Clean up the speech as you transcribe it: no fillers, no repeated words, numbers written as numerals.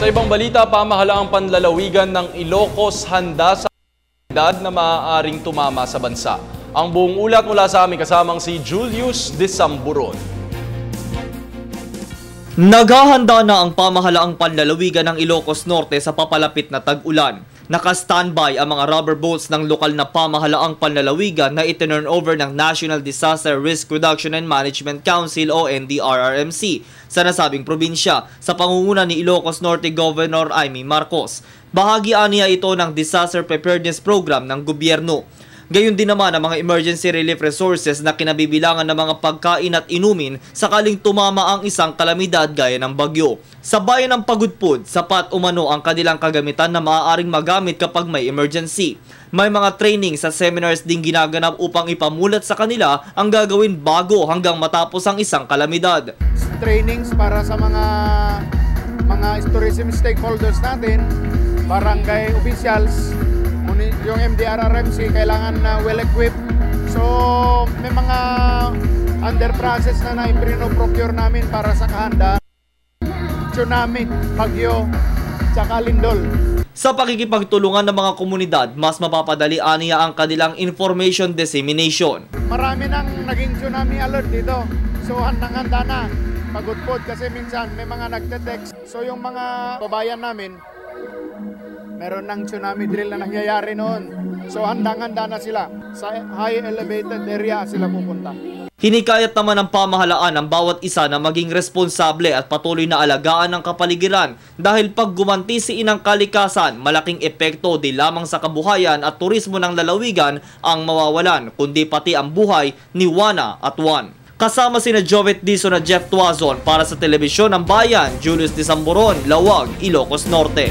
Sa ibang balita, pamahalaang panlalawigan ng Ilocos handa sa edad na maaaring tumama sa bansa. Ang buong ulat mula sa aming kasamang si Julius Desamburon. Naghahanda na ang pamahalaang panlalawigan ng Ilocos Norte sa papalapit na tag-ulan. Naka-standby ang mga rubber boats ng lokal na pamahalaang panlalawigan na itinurn over ng National Disaster Risk Reduction and Management Council o NDRRMC sa nasabing probinsya sa pangunguna ni Ilocos Norte Governor Imee Marcos. Bahagi niya ito ng Disaster Preparedness Program ng gobyerno. Gayon din naman ang mga emergency relief resources na kinabibilangan ng mga pagkain at inumin sakaling tumama ang isang kalamidad gaya ng bagyo. Sa bayan ng Pagudpud, sapat umano ang kanilang kagamitan na maaaring magamit kapag may emergency. May mga trainings at seminars din ginaganap upang ipamulat sa kanila ang gagawin bago hanggang matapos ang isang kalamidad. Trainings para sa mga tourism stakeholders natin, barangay officials, yung MDRRMC kailangan na well-equipped. So may mga under process na i-procure namin para sa kahandaan. Tsunami, bagyo, tsaka lindol. Sa pakikipagtulungan ng mga komunidad, mas mapapadali niya ang kanilang information dissemination. Marami nang naging tsunami alert dito. So handang-handa na. Pagudpod kasi minsan may mga nagte-text. So yung mga babayan namin, meron ng tsunami drill na nangyayari noon. So handang-handa na sila. Sa high elevated area sila pupunta. Hinikayat naman ng pamahalaan ang bawat isa na maging responsable at patuloy na alagaan ang kapaligiran dahil pag gumanti si inang kalikasan, malaking epekto di lamang sa kabuhayan at turismo ng lalawigan ang mawawalan, kundi pati ang buhay ni Juana at Juan. Kasama sina Jovet Dizon at Jeff Tuazon para sa Telebisyon ng Bayan, Julius Desamburon, Lawag, Ilocos Norte.